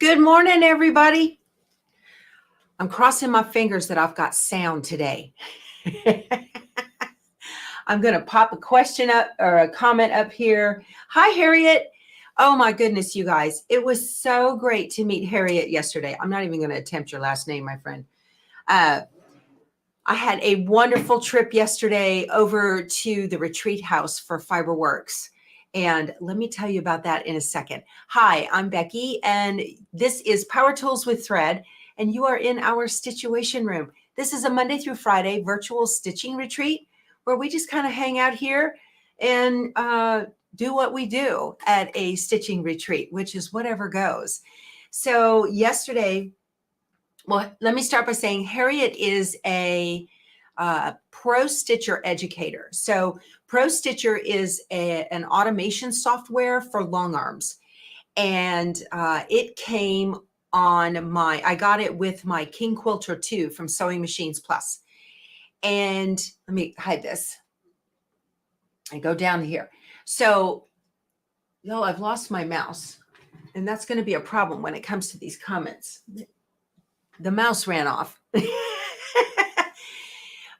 Good morning, everybody. I'm crossing my fingers that I've got sound today. I'm going to pop a question up or a comment up here. Hi, Harriet. Oh, my goodness, you guys. It was so great to meet Harriet yesterday. I'm not even going to attempt your last name, my friend. I had a wonderful trip yesterday over to the retreat house for Fiberworks. And let me tell you about that in a second. Hi, I'm Becky, and this is Power Tools with Thread, and you are in our Stitchuation Room. This is a Monday through Friday virtual stitching retreat where we just kind of hang out here and do what we do at a stitching retreat, which is whatever goes. So yesterday, well, let me start by saying Harriet is a Pro Stitcher educator. So Pro Stitcher is an automation software for long arms. And it came on I got it with my King Quilter 2 from Sewing Machines Plus. And let me hide this. I go down here. So, I've lost my mouse. And that's going to be a problem when it comes to these comments. The mouse ran off.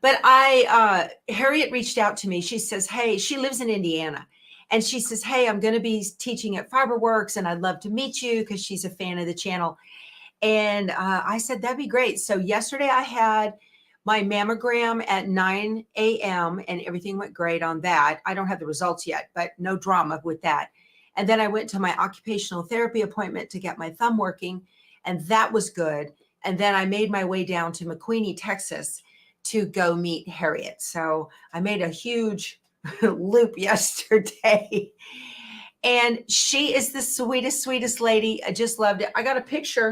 But Harriet reached out to me. She says, hey, she lives in Indiana. And she says, hey, I'm going to be teaching at Fiberworks and I'd love to meet you because she's a fan of the channel. And I said, that'd be great. So yesterday I had my mammogram at 9 a.m. and everything went great on that. I don't have the results yet, but no drama with that. And then I went to my occupational therapy appointment to get my thumb working, and that was good. And then I made my way down to McQueenie, Texas to go meet Harriet. So I made a huge loop yesterday. And she is the sweetest lady. I just loved it. I got a picture,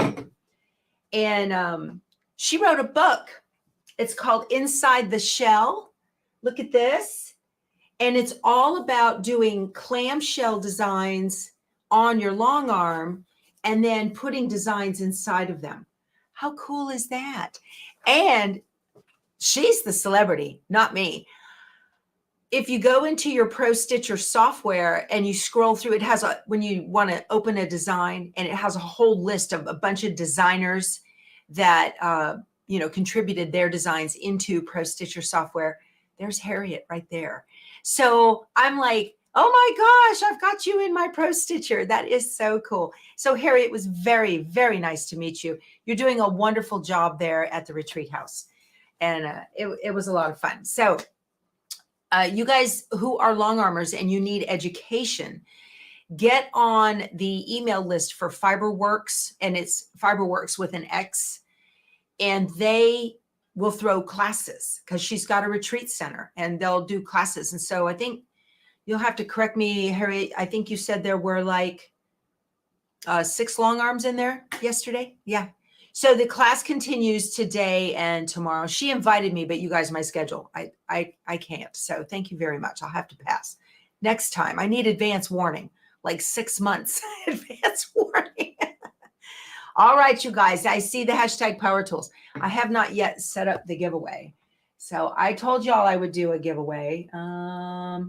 and she wrote a book. It's called Inside the Shell. Look at this. And it's all about doing clamshell designs on your long arm and then putting designs inside of them. How cool is that? And she's the celebrity, not me. If you go into your Pro Stitcher software and you scroll through, it has when you want to open a design, and it has a whole list of a bunch of designers that contributed their designs into Pro Stitcher software. There's Harriet right there. So I'm like, oh my gosh, I've got you in my Pro Stitcher. That is so cool. So Harriet, was very, very nice to meet you. You're doing a wonderful job there at the retreat house. And it was a lot of fun. So you guys who are long armers and you need education, get on the email list for Fiberworks, and it's Fiberworks with an X, and they will throw classes because she's got a retreat center and they'll do classes. And so I think you'll have to correct me, Harriet. I think you said there were like 6 long arms in there yesterday. Yeah. So the class continues today and tomorrow. She invited me, but you guys, my schedule, I can't. So thank you very much. I'll have to pass. Next time, I need advance warning, like 6 months advance warning. All right, you guys, I see the hashtag Power Tools. I have not yet set up the giveaway. So I told y'all I would do a giveaway. Oh,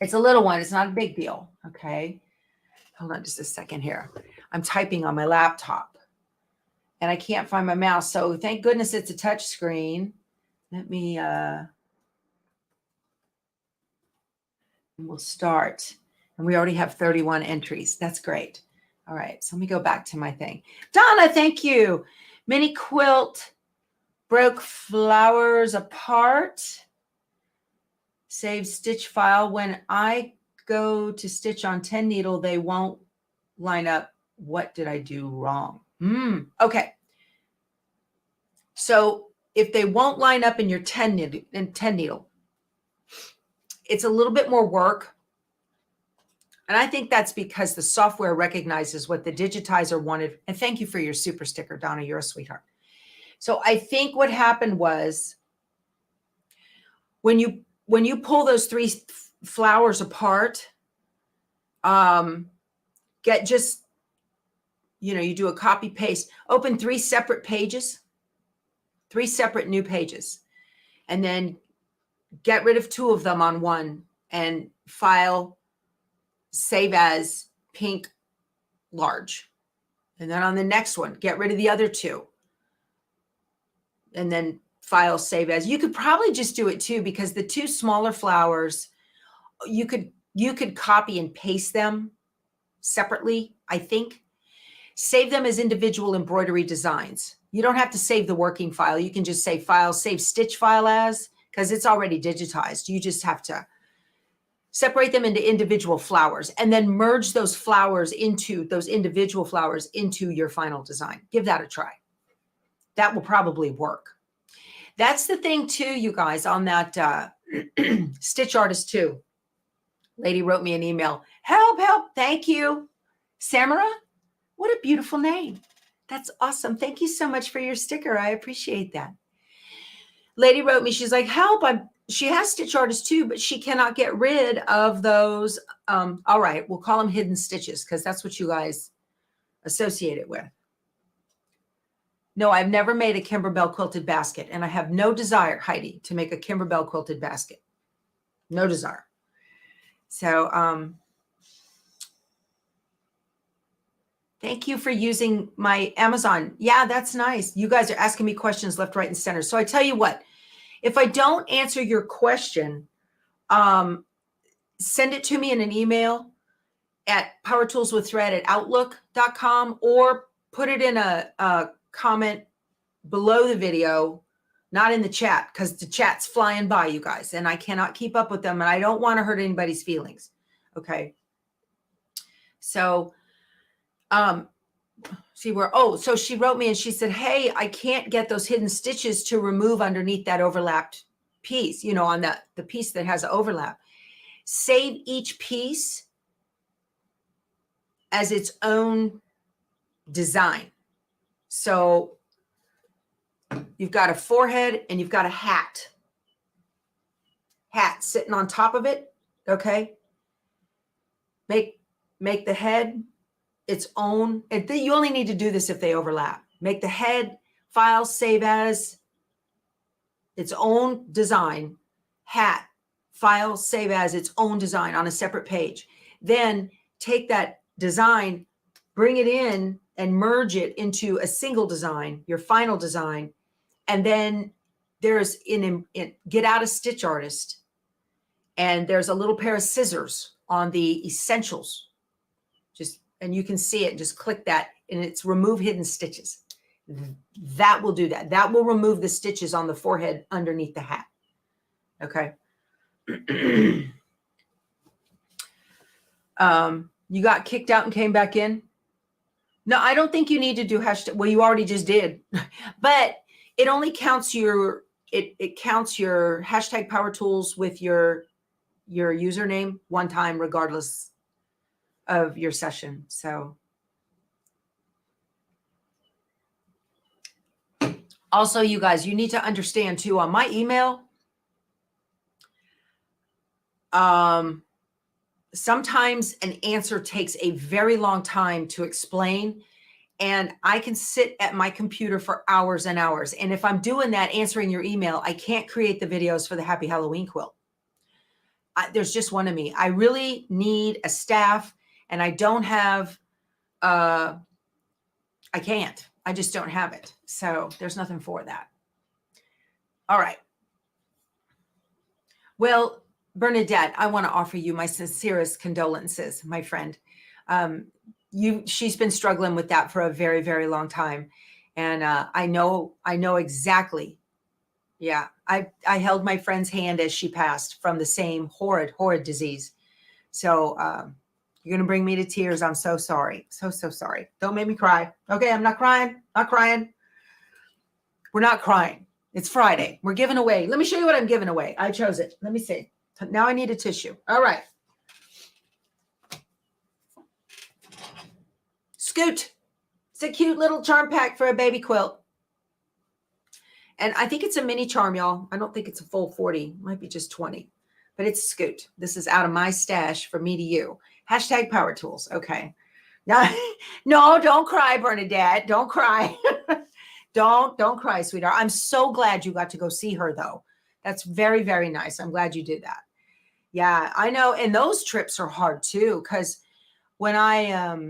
it's a little one. It's not a big deal. Okay. Hold on just a second here. I'm typing on my laptop and I can't find my mouse. So thank goodness it's a touch screen. Let me, we'll start. And we already have 31 entries. That's great. All right. So let me go back to my thing. Donna, thank you. Mini quilt broke flowers apart. Save stitch file. When I go to stitch on 10 needle, they won't line up. What did I do wrong? Okay. So if they won't line up in your 10 needle, it's a little bit more work. And I think that's because the software recognizes what the digitizer wanted. And thank you for your super sticker, Donna. You're a sweetheart. So I think what happened was when you pull those 3 flowers apart, you do a copy paste, open 3 separate pages, 3 separate new pages, and then get rid of 2 of them on one and file, save as pink large. And then on the next one, get rid of the other two. And then file, save as. You could probably just do it too, because the two smaller flowers, you could copy and paste them separately, I think. Save them as individual embroidery designs. You don't have to save the working file. You can just say file, save stitch file as, because it's already digitized. You just have to separate them into individual flowers and then merge those individual flowers into your final design. Give that a try. That will probably work. That's the thing too, you guys, on that Stitch Artist 2. Lady wrote me an email. Help, help. Thank you. Samara, what a beautiful name. That's awesome. Thank you so much for your sticker. I appreciate that. Lady wrote me. She's like, help. She has Stitch Artist 2, but she cannot get rid of those. All right. We'll call them hidden stitches because that's what you guys associate it with. No, I've never made a Kimberbell quilted basket, and I have no desire, Heidi, to make a Kimberbell quilted basket. No desire. So, thank you for using my Amazon. Yeah, that's nice. You guys are asking me questions left, right, and center. So I tell you what, if I don't answer your question, send it to me in an email at powertoolswiththread@outlook.com, or put it in a comment below the video, not in the chat, because the chat's flying by, you guys, and I cannot keep up with them, and I don't want to hurt anybody's feelings. Okay. So, see where, so she wrote me and she said, hey, I can't get those hidden stitches to remove underneath that overlapped piece, on the piece that has an overlap. Save each piece as its own design. So you've got a forehead and you've got a hat sitting on top of it. Okay. Make the head its own. You only need to do this if they overlap. Make the head, file, save as its own design. Hat, file, save as its own design on a separate page. Then take that design, bring it in and merge it into a single design, your final design. And then there's get out a Stitch Artist, and there's a little pair of scissors on the essentials. And you can see it, just click that, and it's remove hidden stitches. That will do that. That will remove the stitches on the forehead underneath the hat. Okay. You got kicked out and came back in? No, I don't think you need to do hashtag. Well, you already just did, but it only counts it counts your hashtag Power Tools with your username one time, regardless of your session. So also, you guys, you need to understand too, on my email, sometimes an answer takes a very long time to explain, and I can sit at my computer for hours and hours. And if I'm doing that, answering your email, I can't create the videos for the Happy Halloween quilt. There's just one of me. I really need a staff, and I don't have, I can't. I just don't have it. So there's nothing for that. All right. Well, Bernadette, I want to offer you my sincerest condolences, my friend. She's been struggling with that for a very, very long time. And I know exactly. Yeah, I held my friend's hand as she passed from the same horrid disease. So you're going to bring me to tears. I'm so sorry. So sorry. Don't make me cry. Okay, I'm not crying. Not crying. We're not crying. It's Friday. We're giving away. Let me show you what I'm giving away. I chose it. Let me see. Now I need a tissue. All right. Scoot. It's a cute little charm pack for a baby quilt. And I think it's a mini charm, y'all. I don't think it's a full 40. It might be just 20. But it's Scoot. This is out of my stash for me to you. Hashtag Power Tools. Okay. Now, no, don't cry, Bernadette. Don't cry. Don't cry, sweetheart. I'm so glad you got to go see her, though. That's very, very nice. I'm glad you did that. Yeah, I know. And those trips are hard, too, because when I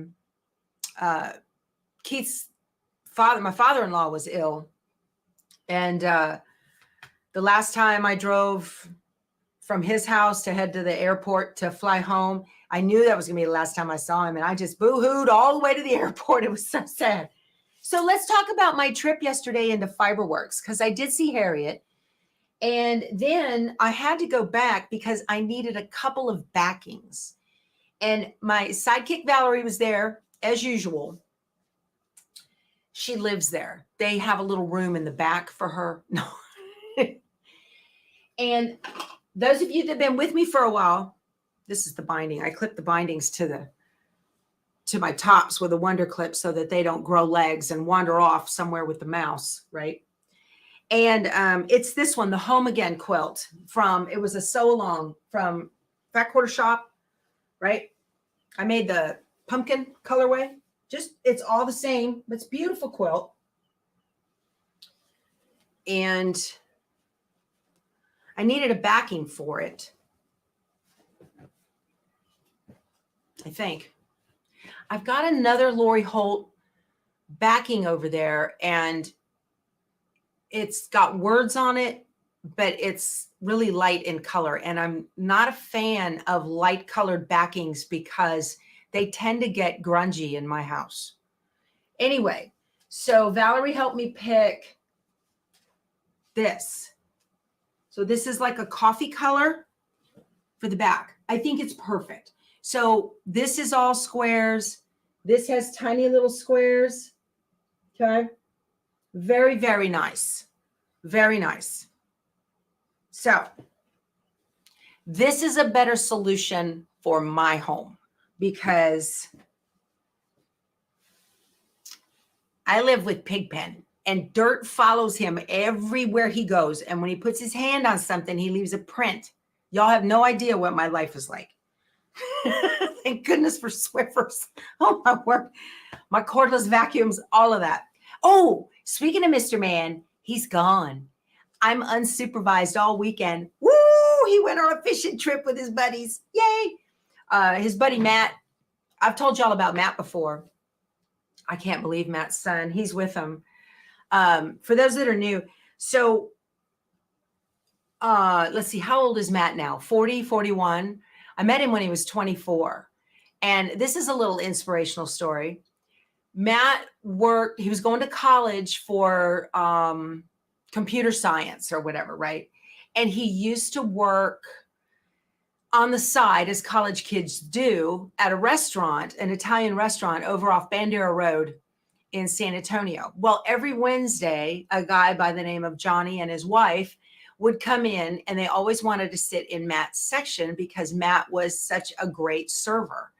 Keith's father, my father-in-law, was ill. And the last time I drove from his house to head to the airport to fly home, I knew that was going to be the last time I saw him. And I just boo-hooed all the way to the airport. It was so sad. So let's talk about my trip yesterday into Fiberworks, because I did see Harriet. And then I had to go back because I needed a couple of backings. And my sidekick Valerie was there as usual. She lives there. They have a little room in the back for her. No. And those of you that have been with me for a while, this is the binding. I clip the bindings to my tops with a Wonder Clip so that they don't grow legs and wander off somewhere with the mouse, right? And it's this one, the Home Again quilt it was a sew along from Fat Quarter Shop, right? I made the pumpkin colorway. It's all the same. It's a beautiful quilt. And I needed a backing for it, I think. I've got another Lori Holt backing over there, and it's got words on it, but it's really light in color. And I'm not a fan of light colored backings because they tend to get grungy in my house. Anyway, so Valerie helped me pick this. So this is like a coffee color for the back. I think it's perfect. So this is all squares. This has tiny little squares. Okay. Very, very nice. Very nice. So this is a better solution for my home because I live with Pigpen and dirt follows him everywhere he goes. And when he puts his hand on something, he leaves a print. Y'all have no idea what my life is like. Thank goodness for Swiffers. Oh my word. My cordless vacuums, all of that. Oh, speaking of Mr. Man, he's gone. I'm unsupervised all weekend. Woo! He went on a fishing trip with his buddies. Yay! His buddy Matt. I've told y'all about Matt before. I can't believe Matt's son. He's with him. For those that are new, so let's see, how old is Matt now? 40, 41. I met him when he was 24. And this is a little inspirational story. Matt he was going to college for computer science or whatever, right? And he used to work on the side, as college kids do, at a restaurant, an Italian restaurant over off Bandera Road in San Antonio. Well, every Wednesday, a guy by the name of Johnny and his wife would come in, and they always wanted to sit in Matt's section because Matt was such a great server.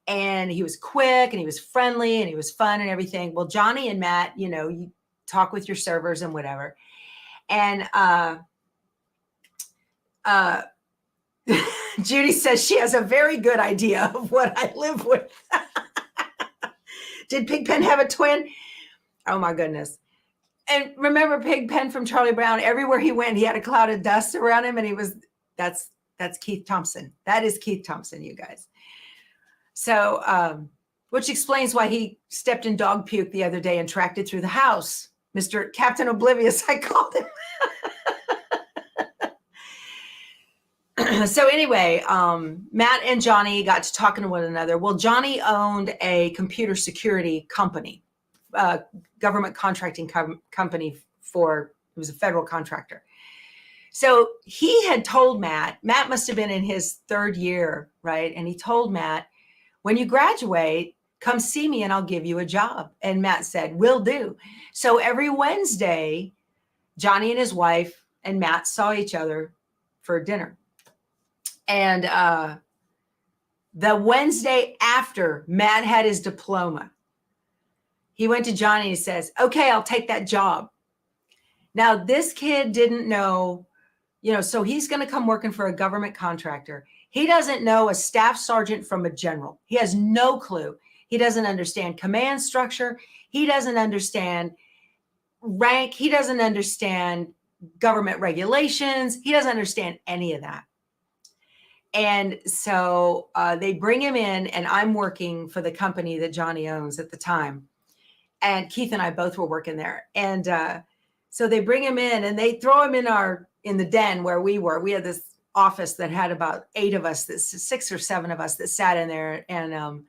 And he was quick and he was friendly and he was fun and everything. Well, Johnny and Matt, you talk with your servers and whatever. And Judy says she has a very good idea of what I live with. Did Pigpen have a twin? Oh my goodness. And remember Pigpen from Charlie Brown? Everywhere he went, he had a cloud of dust around him, and that's Keith Thompson. That is Keith Thompson, you guys. So, which explains why he stepped in dog puke the other day and tracked it through the house. Mr. Captain Oblivious, I called him. So anyway, Matt and Johnny got to talking to one another. Well, Johnny owned a computer security company, government contracting company it was a federal contractor. So he had told Matt must have been in his third year, right? And he told Matt, when you graduate, come see me and I'll give you a job. And Matt said, will do. So every Wednesday, Johnny and his wife and Matt saw each other for dinner. And the Wednesday after Matt had his diploma, he went to Johnny and he says, okay, I'll take that job. Now, this kid didn't know, so he's going to come working for a government contractor. He doesn't know a staff sergeant from a general. He has no clue. He doesn't understand command structure. He doesn't understand rank. He doesn't understand government regulations. He doesn't understand any of that. And so they bring him in, and I'm working for the company that Johnny owns at the time. And Keith and I both were working there. And so they bring him in and they throw him in the den where we were. We had this office that had about 8 of us, 6 or 7 of us that sat in there. And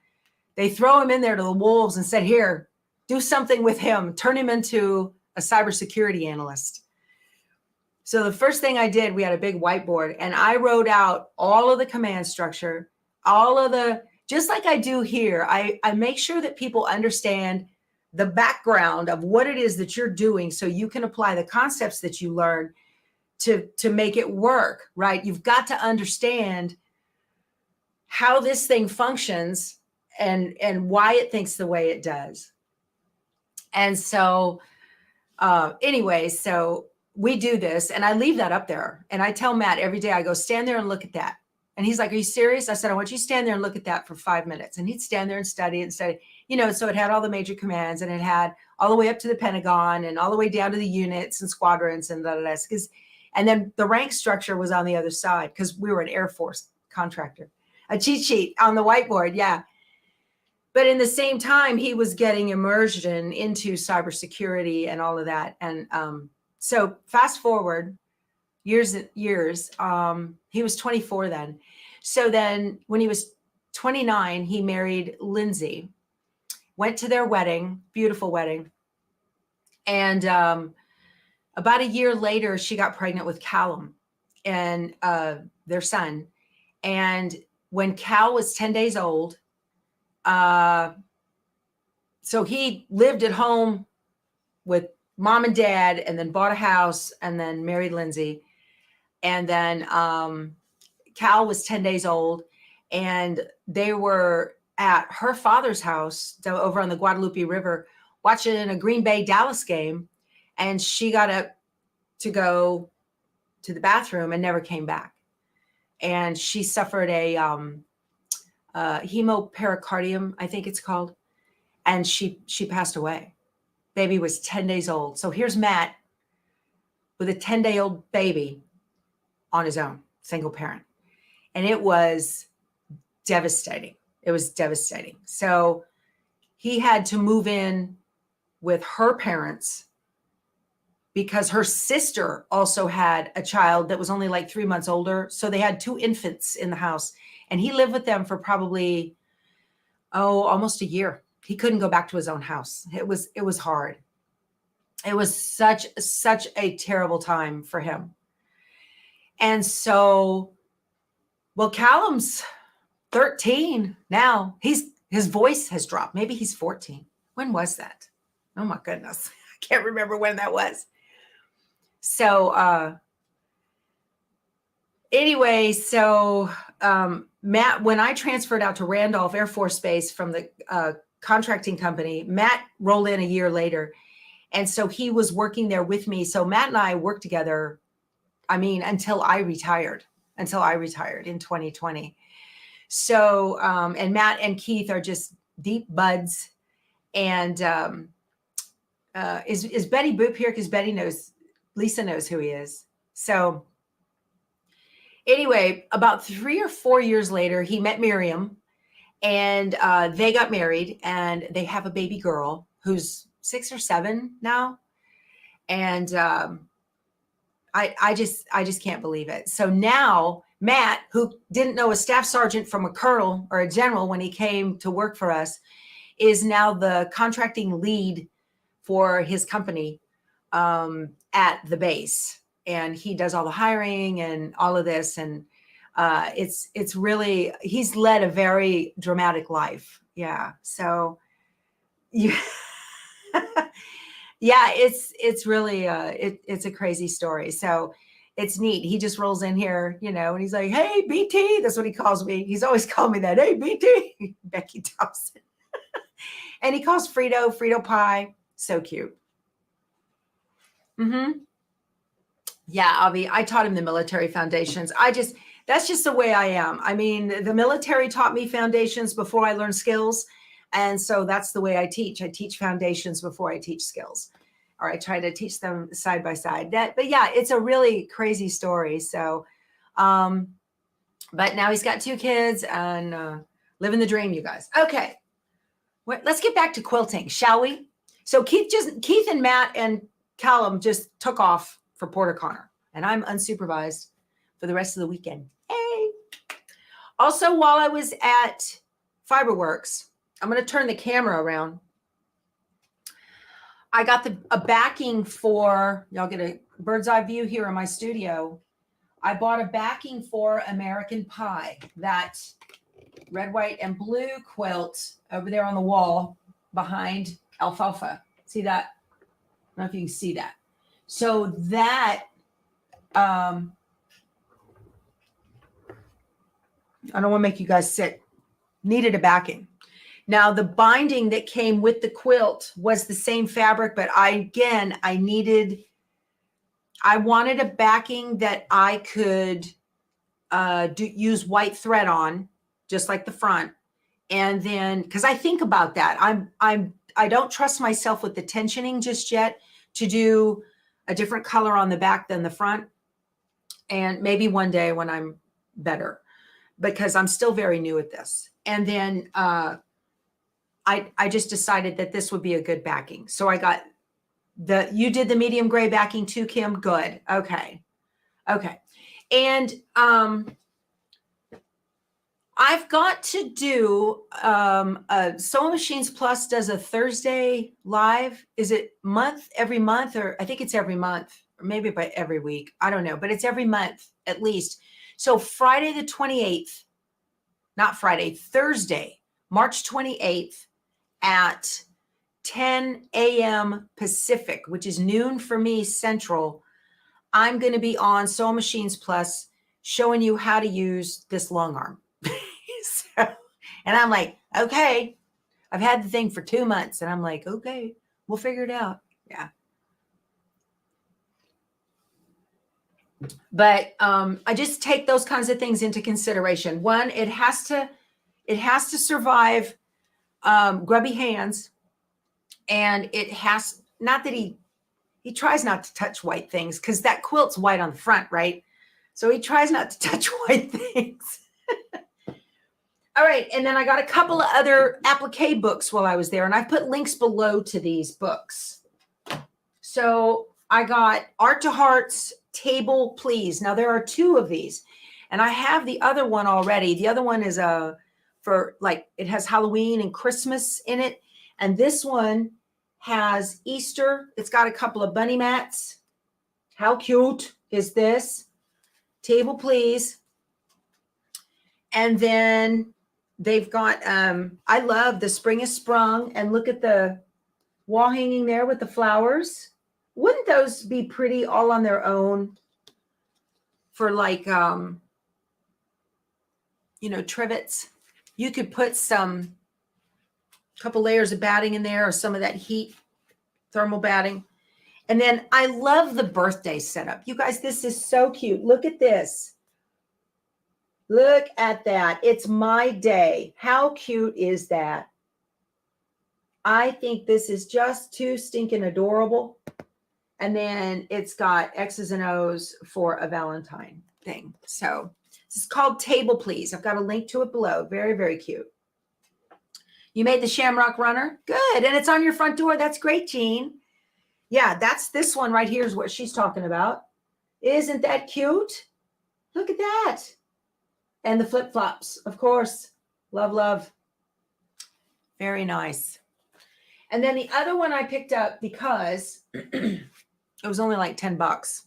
they throw him in there to the wolves and said, here, do something with him. Turn him into a cybersecurity analyst. So the first thing I did, we had a big whiteboard, and I wrote out all of the command structure, just like I do here. I make sure that people understand the background of what it is that you're doing so you can apply the concepts that you learn to make it work, right? You've got to understand how this thing functions and why it thinks the way it does. And so anyway, so we do this, and I leave that up there, and I tell Matt every day, I go, stand there and look at that. And he's like, are you serious? I said, I want you to stand there and look at that for 5 minutes. And he'd stand there and study it and study, so it had all the major commands, and it had all the way up to the Pentagon and all the way down to the units and squadrons and and then the rank structure was on the other side because we were an Air Force contractor, a cheat sheet on the whiteboard. Yeah. But in the same time, he was getting immersion into cybersecurity and all of that. And so fast forward years, he was 24 then. So then when he was 29, he married Lindsay, went to their wedding, beautiful wedding. And about a year later, she got pregnant with Callum and their son. And when Cal was 10 days old, so he lived at home with mom and dad, and then bought a house, and then married Lindsay. And then Cal was 10 days old, and they were at her father's house over on the Guadalupe River watching a Green Bay Dallas game. And she got up to go to the bathroom and never came back. And she suffered a hemopericardium, I think it's called. And she passed away. Baby was 10 days old. So here's Matt with a 10-day-old baby on his own, single parent. And it was devastating. It was devastating. So he had to move in with her parents because her sister also had a child that was only like 3 months older. So they had 2 infants in the house. And he lived with them for probably, almost a year. He couldn't go back to his own house. It was hard. It was such a terrible time for him. And so, well, Callum's 13 now. His voice has dropped. Maybe he's 14. When was that? Oh my goodness. I can't remember when that was. So anyway, Matt, when I transferred out to Randolph Air Force Base from the contracting company, Matt rolled in a year later. And so he was working there with me. So Matt and I worked together, until I retired in 2020. So, and Matt and Keith are just deep buds. And is Betty Boop here? Because Lisa knows who he is. So anyway, about 3 or 4 years later, he met Miriam, and they got married, and they have a baby girl who's 6 or 7 now. And I just can't believe it. So now Matt, who didn't know a staff sergeant from a colonel or a general when he came to work for us, is now the contracting lead for his company at the base. And he does all the hiring and all of this. And it's really, he's led a very dramatic life. Yeah. So yeah. Yeah, it's really it's a crazy story. So it's neat. He just rolls in here, and he's like, "Hey, BT," that's what he calls me. He's always called me that. "Hey, BT," Becky Thompson. And he calls Frito pie. So cute. Yeah, Avi, I taught him the military foundations. That's just the way I am. The military taught me foundations before I learned skills. And so that's the way I teach. I teach foundations before I teach skills, or I try to teach them side by side. But yeah, it's a really crazy story. So But now he's got 2 kids and living the dream, you guys. Okay. Let's get back to quilting, shall we? So Keith and Matt and Callum just took off for Port O'Connor, and I'm unsupervised for the rest of the weekend. Hey. Also, while I was at Fiberworks, I'm going to turn the camera around. I got a backing for, y'all get a bird's eye view here in my studio. I bought a backing for American Pie, that red, white, and blue quilt over there on the wall behind Alfalfa. See that? I don't know if you can see that. So that, I don't want to make you guys sick, needed a backing. Now, the binding that came with the quilt was the same fabric, but I wanted a backing that I could use white thread on, just like the front. And then, because I think about that, I don't trust myself with the tensioning just yet to do a different color on the back than the front. And maybe one day when I'm better, because I'm still very new at this. And then I just decided that this would be a good backing. So I got you did the medium gray backing too, Kim? Good. Okay. Okay. And I've got to do Sewing Machines Plus does a Thursday live. Is it every month, or I think it's every month, or maybe by every week. I don't know, but it's every month at least. So Friday the 28th, not Friday, Thursday, March 28th at 10 a.m. Pacific, which is noon for me Central. I'm going to be on Sewing Machines Plus showing you how to use this long arm. And I'm like, okay, I've had the thing for 2 months, and I'm like, okay, we'll figure it out. Yeah. But I just take those kinds of things into consideration. One, it has to survive grubby hands, and it has, not that he tries not to touch white things, because that quilt's white on the front, right? So he tries not to touch white things. All right. And then I got a couple of other applique books while I was there, and I put links below to these books. So I got Art to Heart's Table Please. Now there are 2 of these, and I have the other one already. The other one is for like, it has Halloween and Christmas in it. And this one has Easter. It's got a couple of bunny mats. How cute is this? Table Please. And then they've got, I love the Spring is Sprung, and look at the wall hanging there with the flowers. Wouldn't those be pretty all on their own for like, trivets? You could put couple layers of batting in there, or some of that heat thermal batting. And then I love the birthday setup. You guys, this is so cute. Look at this. Look at that. It's my day. How cute is that? I think this is just too stinking adorable. And then it's got X's and O's for a Valentine thing. So this is called Table Please. I've got a link to it below. Very, very cute. You made the Shamrock Runner? Good. And it's on your front door. That's great, Jean. Yeah, that's this one right here is what she's talking about. Isn't that cute? Look at that. And the flip-flops, of course. Love, love. Very nice. And then the other one I picked up because it was only like $10.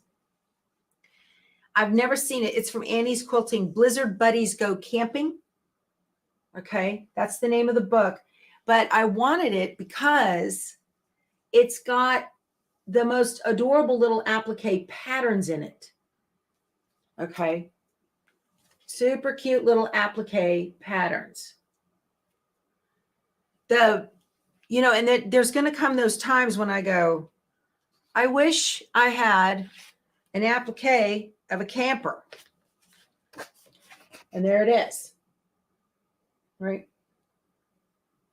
I've never seen it. It's from Annie's Quilting, Blizzard Buddies Go Camping. Okay, that's the name of the book. But I wanted it because it's got the most adorable little applique patterns in it. Okay. Super cute little applique patterns. And there's going to come those times when I go, I wish I had an applique of a camper. And there it is. Right?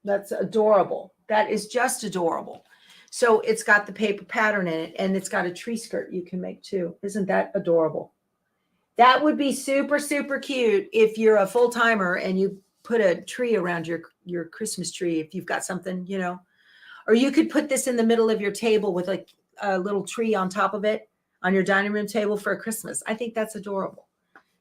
That's adorable. That is just adorable. So it's got the paper pattern in it, and it's got a tree skirt you can make too. Isn't that adorable? That would be super, super cute if you're a full timer and you put a tree around your Christmas tree. If you've got something, you know, or you could put this in the middle of your table with like a little tree on top of it on your dining room table for Christmas. I think that's adorable.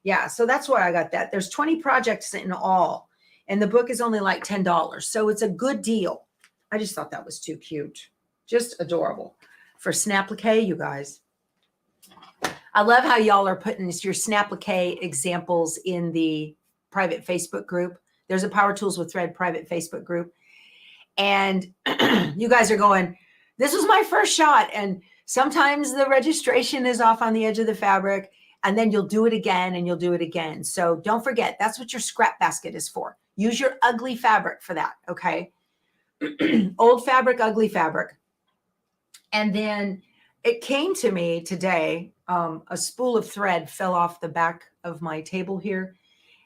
Yeah. So that's why I got that. There's 20 projects in all, and the book is only like $10. So it's a good deal. I just thought that was too cute. Just adorable. For Snaplique, you guys. I love how y'all are putting your Snaplique examples in the private Facebook group. There's a Power Tools with Thread private Facebook group. And you guys are going, this was my first shot. And sometimes the registration is off on the edge of the fabric, and then you'll do it again and you'll do it again. So don't forget, that's what your scrap basket is for. Use your ugly fabric for that, okay? Old fabric, ugly fabric. And then it came to me today, a spool of thread fell off the back of my table here.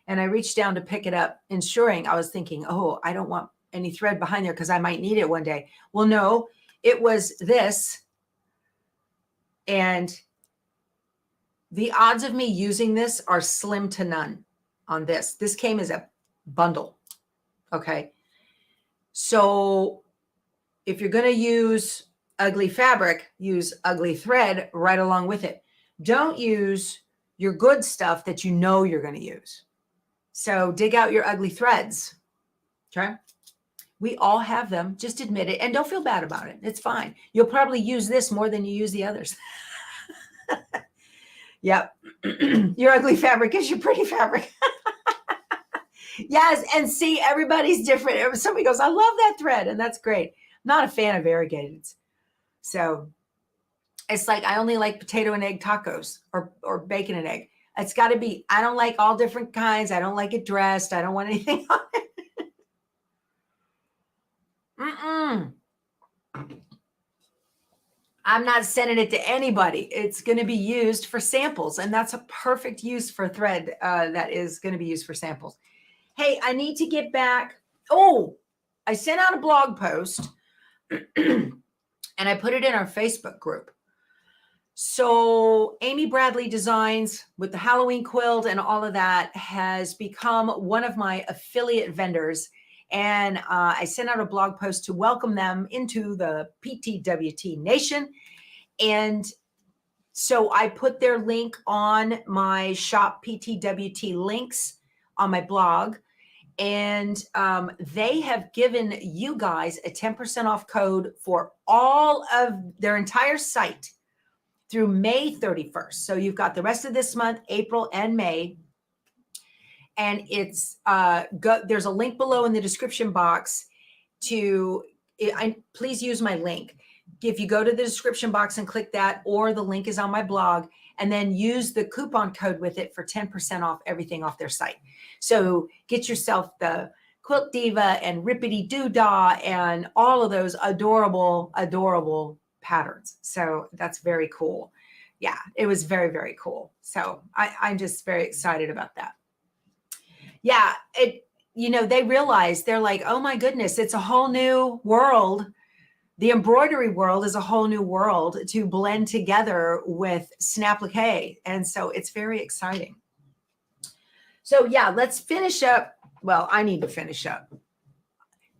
And I reached down to pick it up, ensuring I was thinking, oh, I don't want any thread behind there because I might need it one day. Well, no, it was this. And the odds of me using this are slim to none on this. This came as a bundle. Okay. So if you're going to use ugly fabric, use ugly thread right along with it. Don't use your good stuff that you know you're going to use. So dig out your ugly threads. Okay. We all have them. Just admit it and don't feel bad about it. It's fine. You'll probably use this more than you use the others. Yep. Your ugly fabric is your pretty fabric. Yes. And see, everybody's different. Somebody goes, I love that thread. And that's great. I'm not a fan of variegateds. So it's like, I only like potato and egg tacos or bacon and egg. It's got to be, I don't like all different kinds. I don't like it dressed. I don't want anything on it. I'm not sending it to anybody. It's going to be used for samples. And that's a perfect use for thread that is going to be used for samples. Hey, I need to get back. Oh, I sent out a blog post and I put it in our Facebook group. So Amy Bradley Designs with the Halloween quilt and all of that has become one of my affiliate vendors. And I sent out a blog post to welcome them into the PTWT Nation. And so I put their link on my shop PTWT links on my blog. And they have given you guys a 10% off code for all of their entire site through May 31st. So you've got the rest of this month, April and May. And it's there's a link below in the description box to, please use my link. If you go to the description box and click that, or the link is on my blog, and then use the coupon code with it for 10% off everything off their site. So get yourself the Quilt Diva and Rippity Doodah and all of those adorable, adorable patterns. So that's very cool. Yeah, it was very, very cool. So I'm just very excited about that. Yeah, they realize, they're like, oh my goodness, it's a whole new world. The embroidery world is a whole new world to blend together with Snaplique. And so it's very exciting. So yeah, let's finish up. Well, I need to finish up.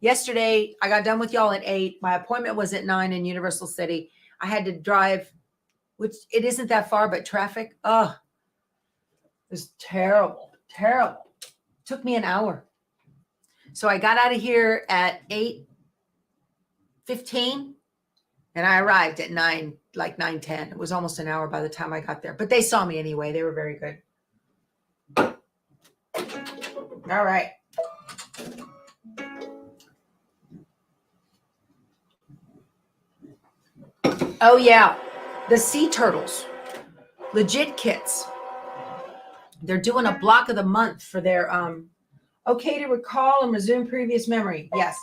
Yesterday, I got done with y'all at 8. My appointment was at 9 in Universal City. I had to drive, which it isn't that far, but traffic, it was terrible, terrible. Took me an hour. So I got out of here at 8:15 and I arrived at 9:10. It was almost an hour by the time I got there, but they saw me anyway. They were very good. All right. Oh yeah. The sea turtles, legit kits. They're doing a block of the month for their, okay to recall and resume previous memory. Yes.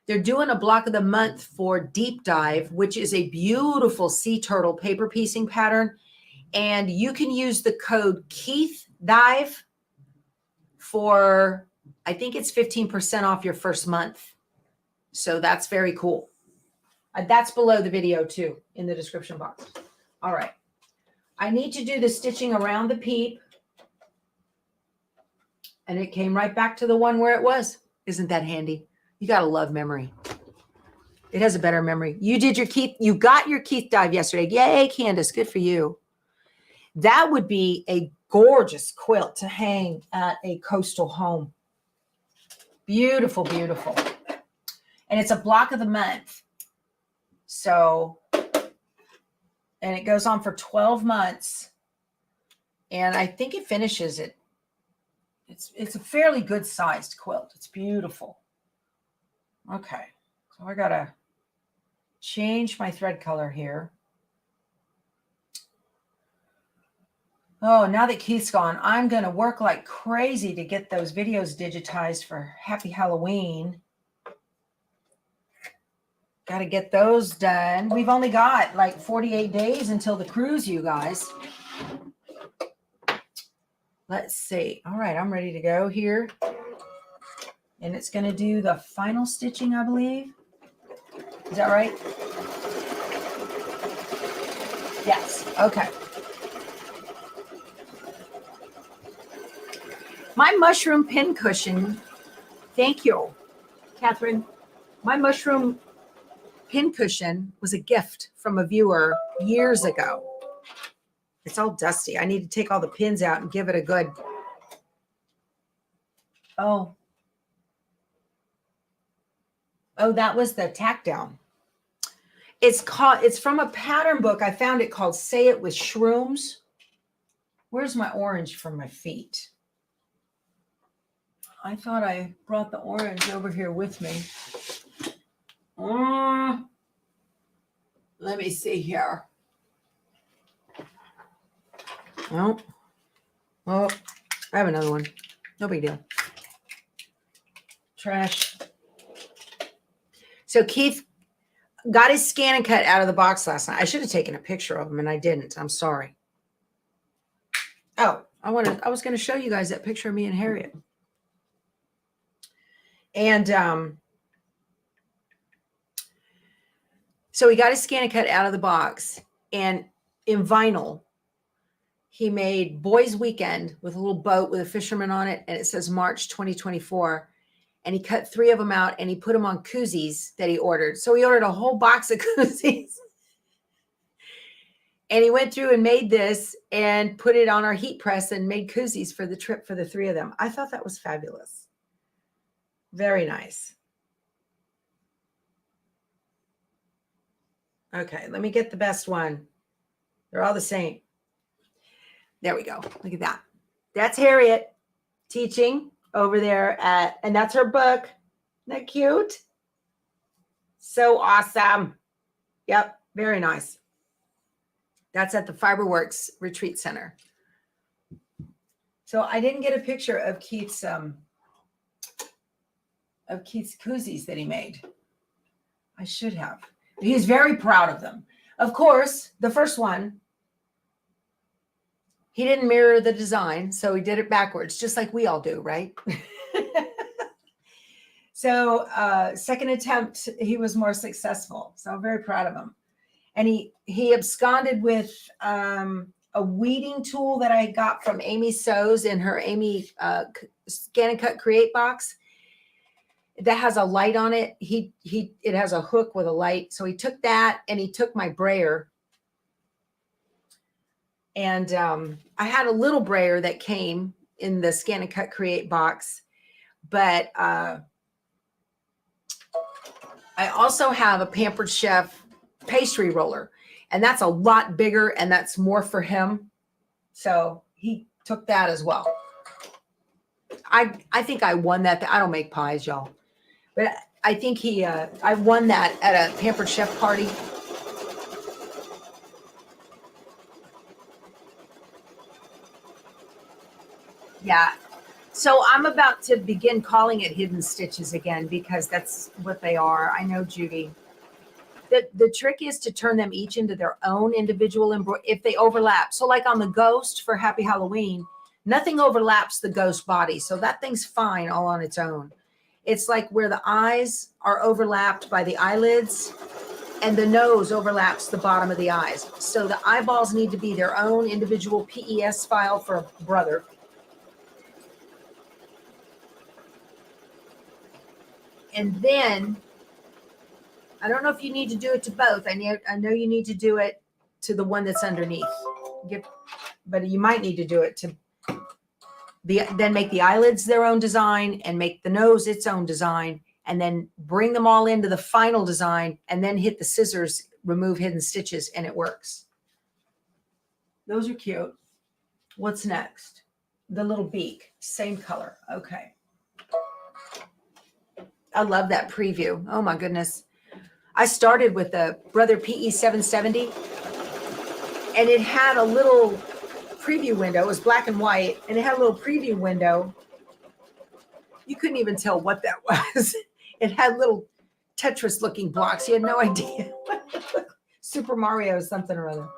They're doing a block of the month for Deep Dive, which is a beautiful sea turtle paper piecing pattern. And you can use the code KeithDive for, I think it's 15% off your first month. So that's very cool. That's below the video too, in the description box. All right. I need to do the stitching around the peep. And it came right back to the one where it was. Isn't that handy? You got to love memory. It has a better memory. You did your Keith. You got your Keith dive yesterday. Yay, Candace. Good for you. That would be a gorgeous quilt to hang at a coastal home. Beautiful, beautiful. And it's a block of the month. So, and it goes on for 12 months. And I think it finishes it. It's a fairly good sized quilt. It's beautiful. Okay. So I got to change my thread color here. Oh, now that Keith's gone, I'm going to work like crazy to get those videos digitized for Happy Halloween. Got to get those done. We've only got like 48 days until the cruise, you guys. Let's see. All right, I'm ready to go here. And it's going to do the final stitching, I believe. Is that right? Yes. Okay. My mushroom pin cushion, thank you, Catherine. My mushroom pin cushion was a gift from a viewer years ago. It's all dusty. I need to take all the pins out and give it a good. Oh, that was the tack down. It's from a pattern book. I found it called Say It with Shrooms. Where's my orange for my feet? I thought I brought the orange over here with me. Let me see here. Oh, I have another one. No big deal. Trash. So Keith got his scan and cut out of the box last night. I should have taken a picture of him and I didn't. I'm sorry. Oh, I was going to show you guys that picture of me and Harriet. And so he got his scan and cut out of the box, and in vinyl, he made Boys Weekend with a little boat with a fisherman on it, and it says March 2024. And he cut 3 of them out, and he put them on koozies that he ordered. So he ordered a whole box of koozies. And he went through and made this and put it on our heat press and made koozies for the trip for the 3 of them. I thought that was fabulous. Very nice. Okay, let me get the best one. They're all the same. There we go. Look at that. That's Harriet teaching over there and that's her book. Isn't that cute? So awesome. Yep, very nice. That's at the Fiberworks Retreat Center. So I didn't get a picture of Keith's koozies that he made. I should have. He's very proud of them. Of course, the first one, he didn't mirror the design, so he did it backwards, just like we all do, right? So second attempt, he was more successful. So I'm very proud of him. And he absconded with a weeding tool that I got from Amy Sews in her Amy Scan and Cut Create box. That has a light on it. It has a hook with a light. So he took that and he took my brayer. And I had a little brayer that came in the Scan and Cut Create box. But I also have a Pampered Chef pastry roller. And that's a lot bigger and that's more for him. So he took that as well. I think I won that. I don't make pies, y'all. But I think I won that at a Pampered Chef party. Yeah. So I'm about to begin calling it hidden stitches again because that's what they are. I know, Judy. The trick is to turn them each into their own individual embroidery if they overlap. So like on the ghost for Happy Halloween, nothing overlaps the ghost body. So that thing's fine all on its own. It's like where the eyes are overlapped by the eyelids and the nose overlaps the bottom of the eyes. So the eyeballs need to be their own individual PES file for brother. And then, I don't know if you need to do it to both. I know you need to do it to the one that's underneath. But you might need to do it to then make the eyelids their own design and make the nose its own design, and then bring them all into the final design and then hit the scissors, remove hidden stitches, and it works. Those are cute. What's next? The little beak, same color. Okay. I love that preview. Oh my goodness. I started with the Brother PE 770, and it had a little preview window. It was black and white, and it had a little preview window. You couldn't even tell what that was. It had little Tetris looking blocks. You had no idea. Super Mario something or other.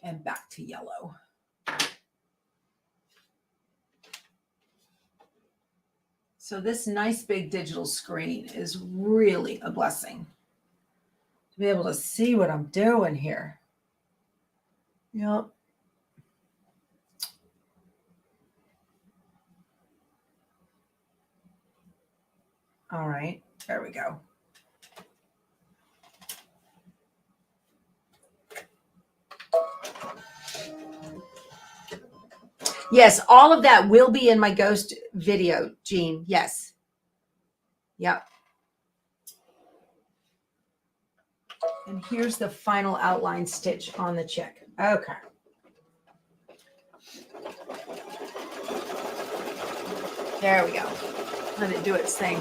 And back to yellow. So this nice big digital screen is really a blessing to be able to see what I'm doing here. Yep. All right, there we go. Yes, all of that will be in my ghost video, Jean. Yes. Yep. And here's the final outline stitch on the chick. Okay. There we go. Let it do its thing.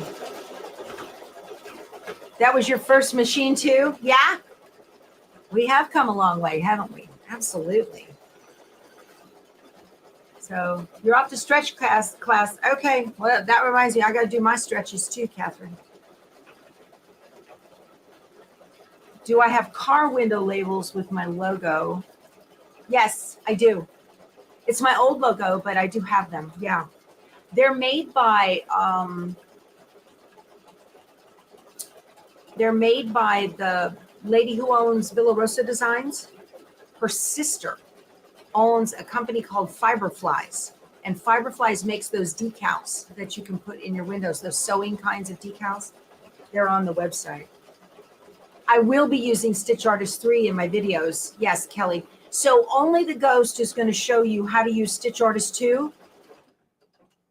That was your first machine too? Yeah? We have come a long way, haven't we? Absolutely. So you're off to stretch class. Okay, well, that reminds me, I got to do my stretches too, Catherine. Do I have car window labels with my logo? Yes, I do. It's my old logo, but I do have them. Yeah. They're made by the lady who owns Villa Rosa Designs. Her sister owns a company called Fiberflies, and Fiberflies makes those decals that you can put in your windows, those sewing kinds of decals. They're on the website. I will be using Stitch Artist 3 in my videos. Yes, Kelly. So only the Ghost is going to show you how to use Stitch Artist 2.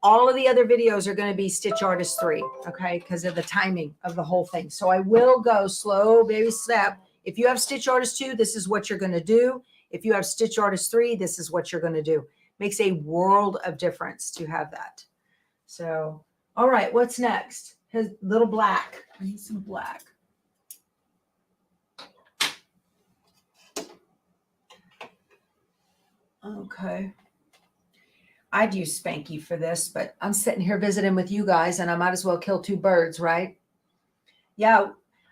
All of the other videos are going to be Stitch Artist 3, okay, because of the timing of the whole thing. So I will go slow, baby step. If you have Stitch Artist 2, this is what you're going to do. If you have Stitch Artist 3, this is what you're going to do. Makes a world of difference to have that. So, all right, what's next? His little black. I need some black. Okay. I'd use Spanky for this, but I'm sitting here visiting with you guys, and I might as well kill two birds, right? Yeah.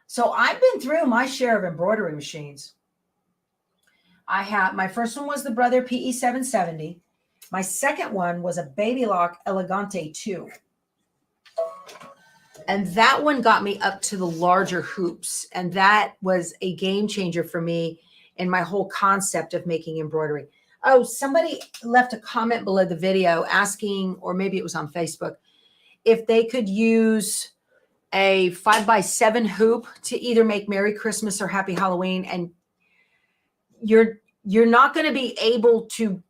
So I've been through my share of embroidery machines. My first one was the Brother PE 770. My second one was a Baby Lock Elegante 2. And that one got me up to the larger hoops. And that was a game changer for me in my whole concept of making embroidery. Oh, somebody left a comment below the video asking, or maybe it was on Facebook, if they could use a 5x7 hoop to either make Merry Christmas or Happy Halloween. And you're not going to be able to,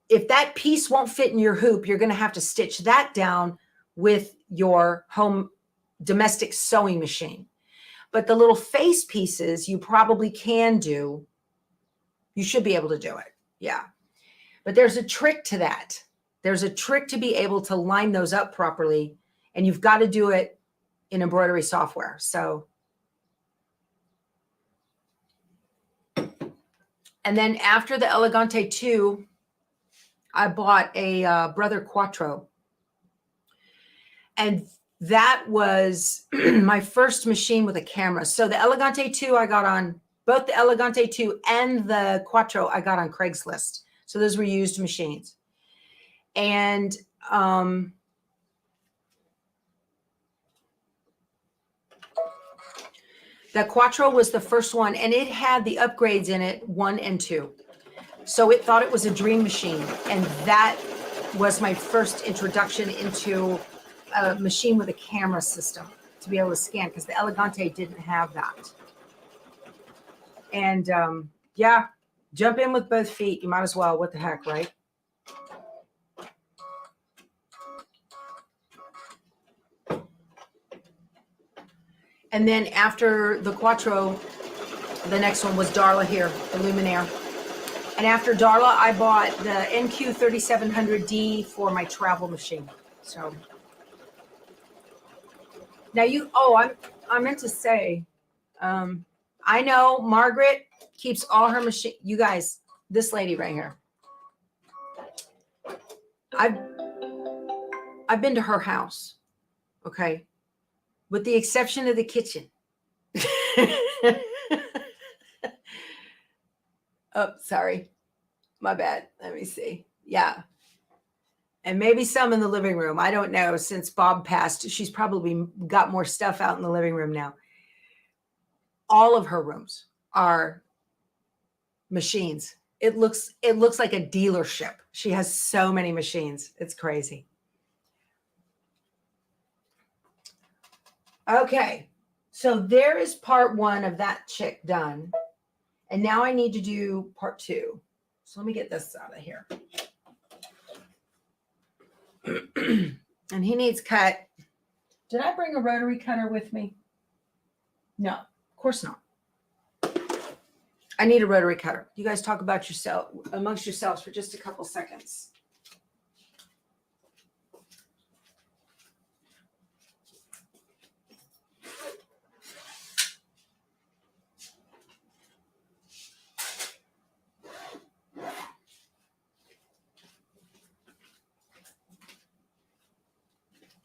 if that piece won't fit in your hoop, you're going to have to stitch that down with your home domestic sewing machine. But the little face pieces you probably can do. You should be able to do it. Yeah. But there's a trick to that. There's a trick to be able to line those up properly, and you've got to do it in embroidery software. So, and then after the Elegante 2, I bought a Brother Quattro. And that was my first machine with a camera. So the Elegante 2 I got on, both the Elegante 2 and the Quattro I got on Craigslist. So those were used machines. And the Quattro was the first one, and it had the upgrades in it, 1 and 2. So it thought it was a dream machine. And that was my first introduction into a machine with a camera system to be able to scan, because the Elegante didn't have that. And yeah, jump in with both feet. You might as well. What the heck, right? And then after the Quattro, the next one was Darla here, the Luminaire. And after Darla, I bought the NQ3700D for my travel machine. So now I meant to say, I know Margaret keeps all her machine. You guys, this lady right here. I've been to her house, okay, with the exception of the kitchen. Oh, sorry. My bad. Let me see. Yeah. And maybe some in the living room. I don't know. Since Bob passed, she's probably got more stuff out in the living room now. All of her rooms are machines. It looks like a dealership. She has so many machines. It's crazy. Okay. So there is part one of that chick done. And now I need to do part two. So let me get this out of here. And he needs cut. Did I bring a rotary cutter with me? No, of course not. I need a rotary cutter. You guys talk about yourself amongst yourselves for just a couple seconds.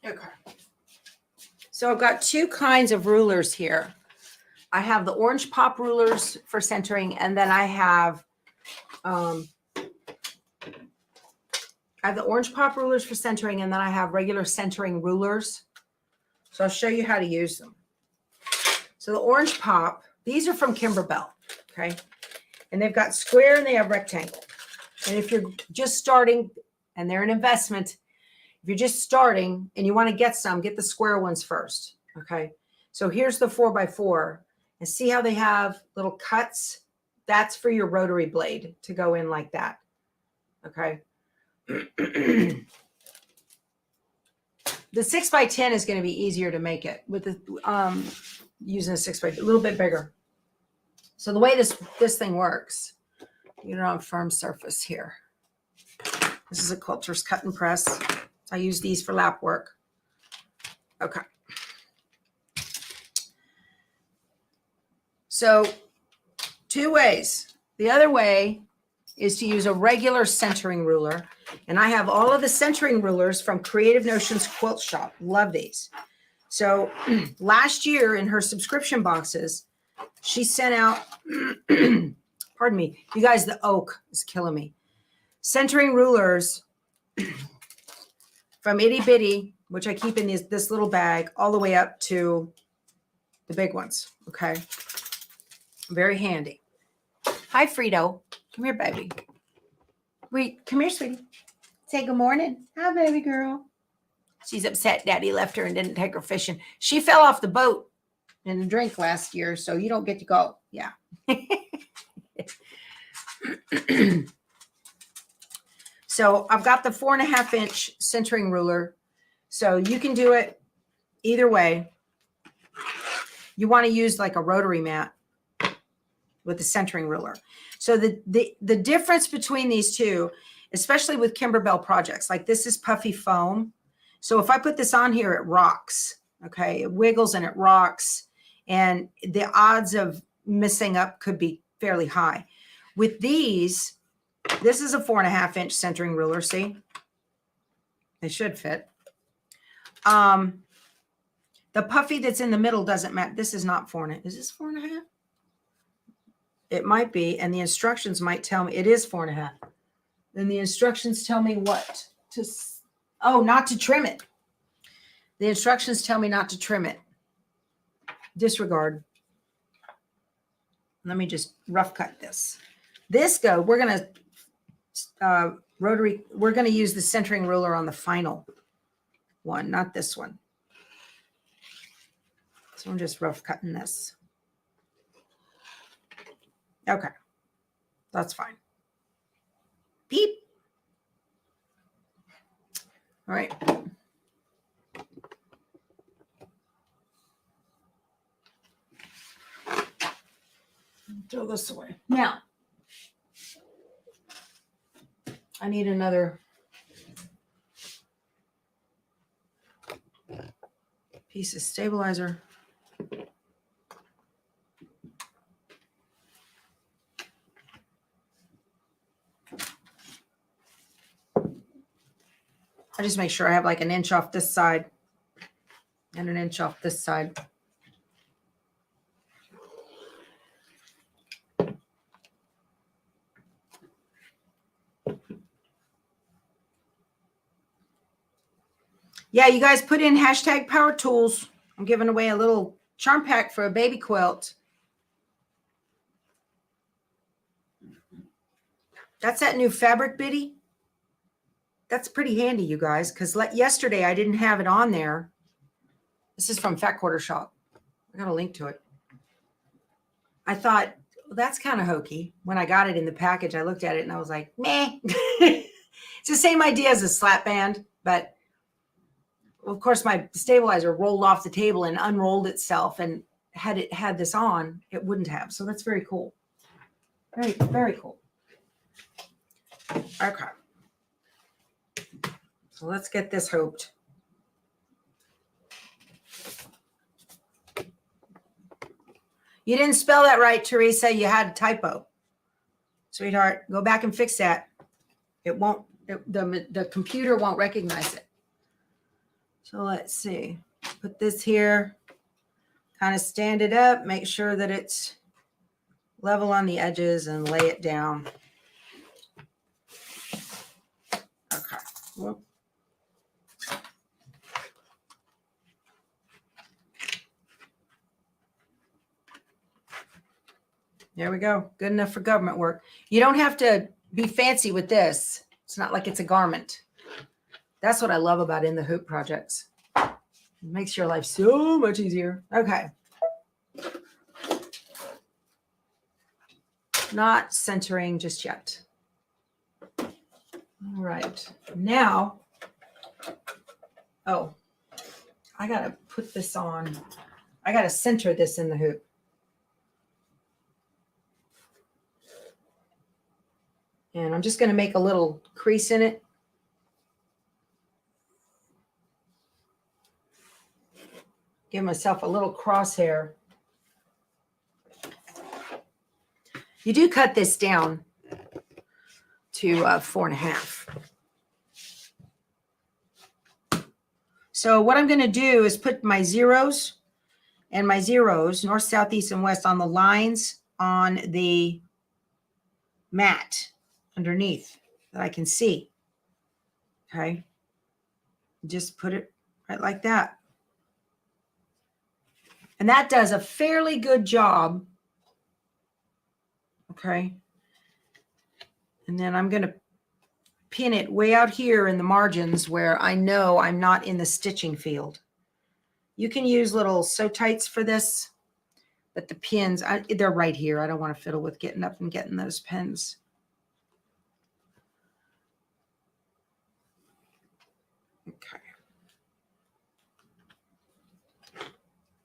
Okay. So I've got two kinds of rulers here. I have the orange pop rulers for centering, and then I have the orange pop rulers for centering, and then I have regular centering rulers. So I'll show you how to use them. So the orange pop, these are from Kimberbell, okay? And they've got square and they have rectangle. And if you're just starting, and they're an investment, if you're just starting and you want to get some, get the square ones first, okay? So here's the 4x4. And see how they have little cuts? That's for your rotary blade to go in like that, okay? The 6x10 is going to be easier to make it with the using a 6x, a little bit bigger. So the way this thing works, you know, on firm surface here. This is a quilter's cut and press. I use these for lap work. Okay. So two ways. The other way is to use a regular centering ruler. And I have all of the centering rulers from Creative Notions Quilt Shop. Love these. So last year in her subscription boxes, she sent out, pardon me, you guys, the oak is killing me. Centering rulers from itty bitty, which I keep in this little bag, all the way up to the big ones, okay? Very handy. Hi, Frito. Come here, baby. Wait, come here, sweetie. Say good morning. Hi, baby girl. She's upset Daddy left her and didn't take her fishing. She fell off the boat in the drink last year, so you don't get to go. Yeah. So I've got the 4.5-inch centering ruler. So you can do it either way. You want to use like a rotary mat with the centering ruler. So the difference between these two, especially with Kimberbell projects, like this is puffy foam. So if I put this on here, it rocks. Okay. It wiggles and it rocks. And the odds of messing up could be fairly high. With these, this is a 4.5-inch centering ruler. See, they should fit. The puffy that's in the middle doesn't matter. This is not 4.5. Is this 4.5? It might be. And the instructions might tell me it is 4.5. Then the instructions tell me what to, not to trim it. The instructions tell me not to trim it. Disregard. Let me just rough cut this. We're going to rotary. We're going to use the centering ruler on the final. one, not this one. So I'm just rough cutting this. Okay, that's fine. Beep. All right. Throw this away. Now, I need another piece of stabilizer. I just make sure I have like an inch off this side and an inch off this side. Yeah, you guys put in hashtag power tools. I'm giving away a little charm pack for a baby quilt. That's that new fabric biddy. That's pretty handy, you guys, because yesterday I didn't have it on there. This is from Fat Quarter Shop. I got a link to it. I thought, well, that's kind of hokey. When I got it in the package, I looked at it and I was like, meh. It's the same idea as a slap band, but of course my stabilizer rolled off the table and unrolled itself, and had it had this on, it wouldn't have. So that's very cool. Very, very cool. Okay. So let's get this hooped. You didn't spell that right, Teresa. You had a typo. Sweetheart, go back and fix that. It won't, the computer won't recognize it. So let's see. Put this here. Kind of stand it up. Make sure that it's level on the edges and lay it down. Okay. Whoop. There we go. Good enough for government work. You don't have to be fancy with this. It's not like it's a garment. That's what I love about In the Hoop projects. It makes your life so much easier. Okay. Not centering just yet. All right. Now, oh, I got to put this on. I got to center this in the hoop. And I'm just going to make a little crease in it. Give myself a little crosshair. You do cut this down to 4.5. So what I'm going to do is put my zeros and my zeros, north, south, east, and west, on the lines on the mat underneath that I can see. Okay. Just put it right like that. And that does a fairly good job. Okay. And then I'm going to pin it way out here in the margins where I know I'm not in the stitching field. You can use little sew tights for this, but the pins, they're right here. I don't want to fiddle with getting up and getting those pins. Okay.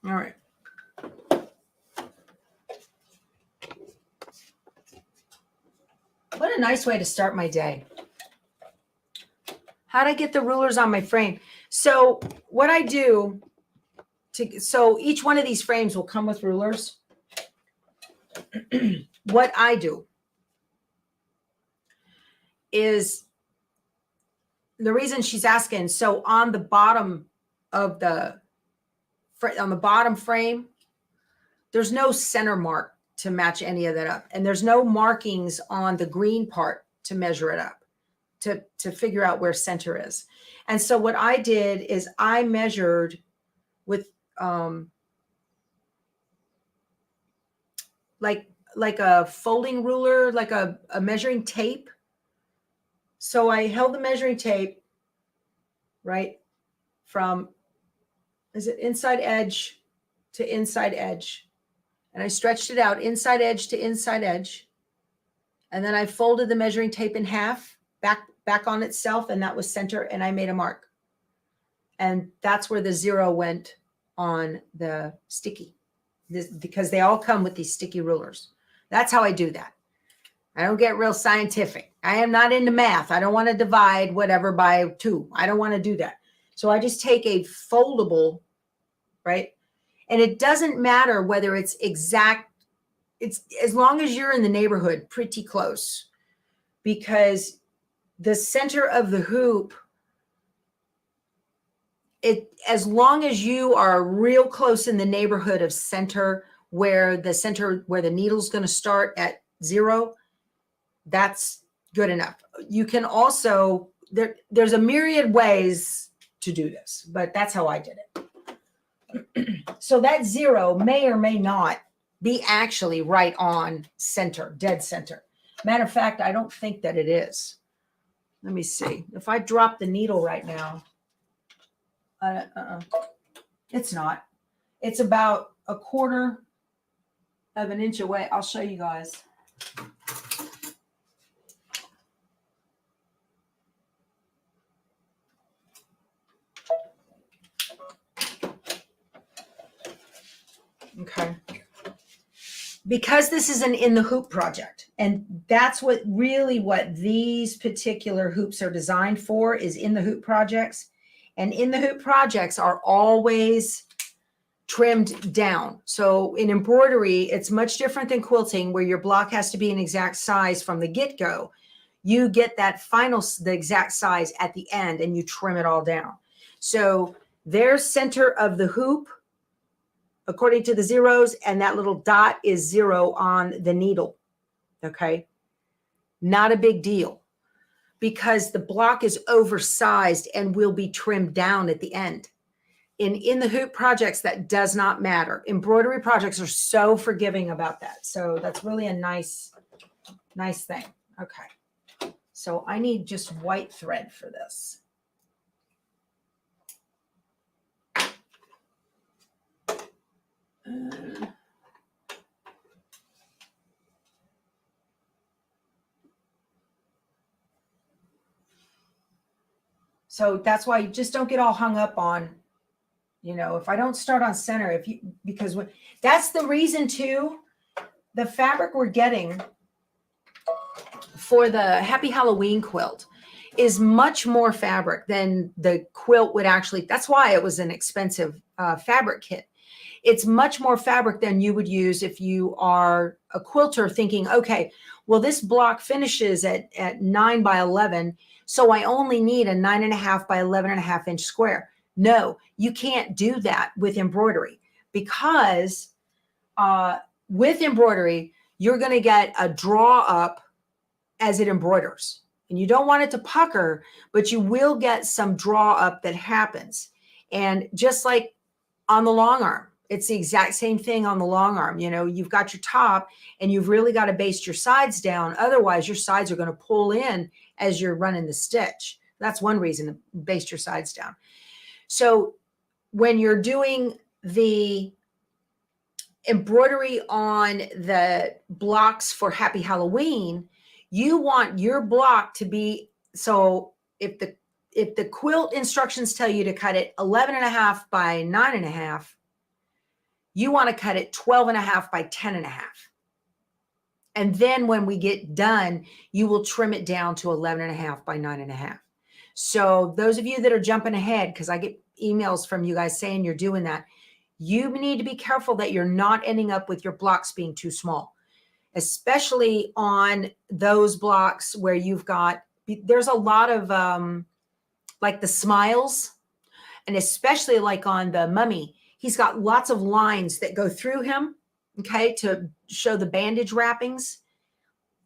All right. What a nice way to start my day. How'd I get the rulers on my frame? So what I do, so each one of these frames will come with rulers. What I do is, the reason she's asking, so on the bottom of on the bottom frame, there's no center mark to match any of that up. And there's no markings on the green part to measure it up, to figure out where center is. And so what I did is I measured with like a folding ruler, like a measuring tape. So I held the measuring tape right from, is it inside edge to inside edge? And I stretched it out inside edge to inside edge. And then I folded the measuring tape in half, back on itself, and that was center, and I made a mark. And that's where the 0 went on the sticky, because they all come with these sticky rulers. That's how I do that. I don't get real scientific. I am not into math. I don't want to divide whatever by 2. I don't want to do that. So I just take a foldable, right? And it doesn't matter whether it's exact. It's as long as you're in the neighborhood pretty close, because the center of the hoop, as long as you are real close in the neighborhood of center where the needle's going to start at 0, that's good enough. You can also, there's a myriad ways to do this, but that's how I did it. So that 0 may or may not be actually right on center, dead center. Matter of fact, I don't think that it is. Let me see. If I drop the needle right now, it's not. It's about 1/4 of an inch away. I'll show you guys. Okay. Because this is an in the hoop project, and that's what these particular hoops are designed for, is in the hoop projects. And in the hoop projects are always trimmed down. So in embroidery, it's much different than quilting, where your block has to be an exact size from the get-go. You get that the exact size at the end, and you trim it all down. So there's center of the hoop, according to the 0s, and that little dot is 0 on the needle. Okay. Not a big deal, because the block is oversized and will be trimmed down at the end. In the hoop projects, that does not matter. Embroidery projects are so forgiving about that. So that's really a nice thing. Okay. So I need just white thread for this. So that's why you just don't get all hung up on, if I don't start on center, because that's the reason too, the fabric we're getting for the Happy Halloween quilt is much more fabric than the quilt would actually. That's why it was an expensive fabric kit. It's much more fabric than you would use if you are a quilter thinking, okay, well, this block finishes at 9 by 11, so I only need a 9.5 by 11.5 inch square. No, you can't do that with embroidery, because with embroidery, you're going to get a draw up as it embroiders. And you don't want it to pucker, but you will get some draw up that happens. And just like on the long arm, it's the exact same thing on the long arm. You've got your top, and you've really got to baste your sides down. Otherwise, your sides are going to pull in as you're running the stitch. That's one reason to baste your sides down. So when you're doing the embroidery on the blocks for Happy Halloween, you want your block to be, so if the quilt instructions tell you to cut it 11.5 by 9.5, you want to cut it 12.5 by 10.5. And then when we get done, you will trim it down to 11.5 by 9.5. So those of you that are jumping ahead, because I get emails from you guys saying you're doing that, you need to be careful that you're not ending up with your blocks being too small, especially on those blocks where there's a lot of like the smiles, and especially like on the mummy, he's got lots of lines that go through him, okay, to show the bandage wrappings,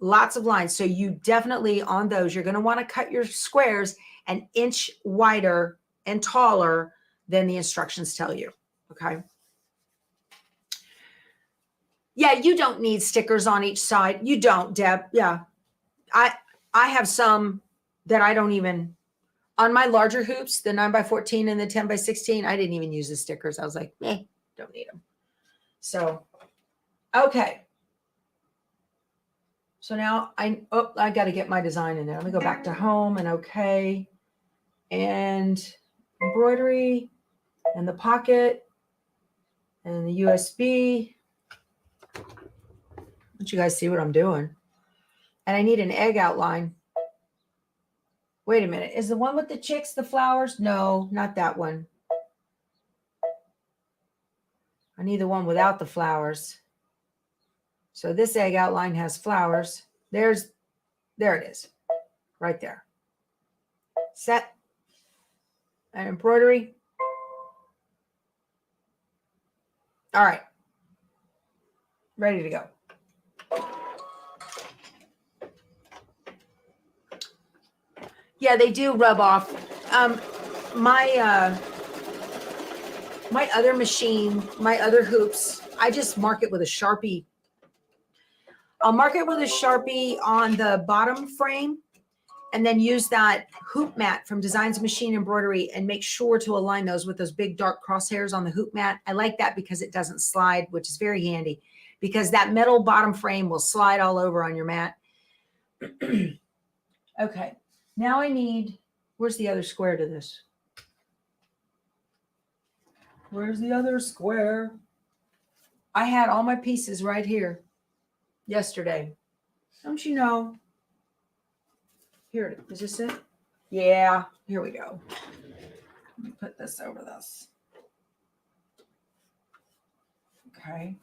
lots of lines. So you definitely, on those, you're going to want to cut your squares an inch wider and taller than the instructions tell you, okay? Yeah, you don't need stickers on each side. You don't, Deb. Yeah. I have some that I don't even, On my larger hoops, the 9x14 and the 10x16, I didn't even use the stickers. I was like, don't need them. So, okay. So now I got to get my design in there. Let me go back to home and okay. And embroidery and the pocket and the USB. Don't you guys see what I'm doing? And I need an egg outline. Wait a minute. Is the one with the chicks the flowers? No, not that one. I need the one without the flowers. So this egg outline has flowers. There it is. Right there. Set. And embroidery. All right. Ready to go. Yeah, they do rub off. My other machine, my other hoops, I just mark it with a Sharpie. I'll mark it with a Sharpie on the bottom frame and then use that hoop mat from Designs Machine Embroidery and make sure to align those with those big dark crosshairs on the hoop mat. I like that because it doesn't slide, which is very handy because that metal bottom frame will slide all over on your mat. Okay. Now I need, where's the other square to this? Where's the other square? I had all my pieces right here yesterday. Don't you know? Here, is this it? Yeah, here we go. Let me put this over this. Okay.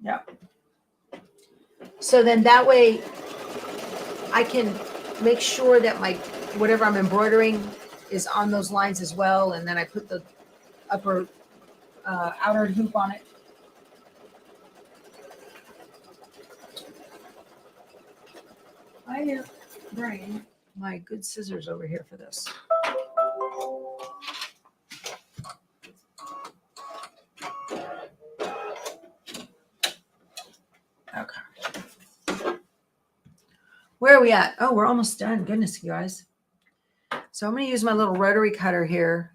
Yep. So then that way I can make sure that my whatever I'm embroidering is on those lines as well. And then I put the upper outer hoop on it. I am bringing my good scissors over here for this. Okay. Where are we at? Oh, we're almost done. Goodness, you guys. So I'm going to use my little rotary cutter here.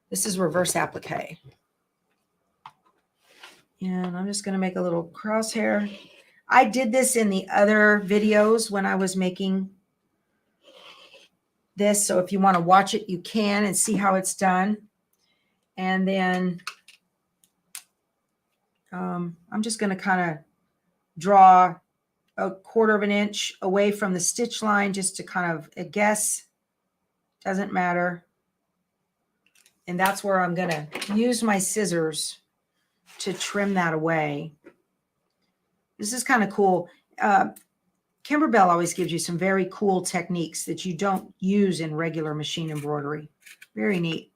This is reverse applique. And I'm just going to make a little crosshair. I did this in the other videos when I was making this. So if you want to watch it, you can and see how it's done. And then I'm just going to kind of draw a 1/4 of an inch away from the stitch line just to kind of guess. Doesn't matter. And that's where I'm going to use my scissors to trim that away. This is kind of cool. Kimberbell always gives you some very cool techniques that you don't use in regular machine embroidery. Very neat.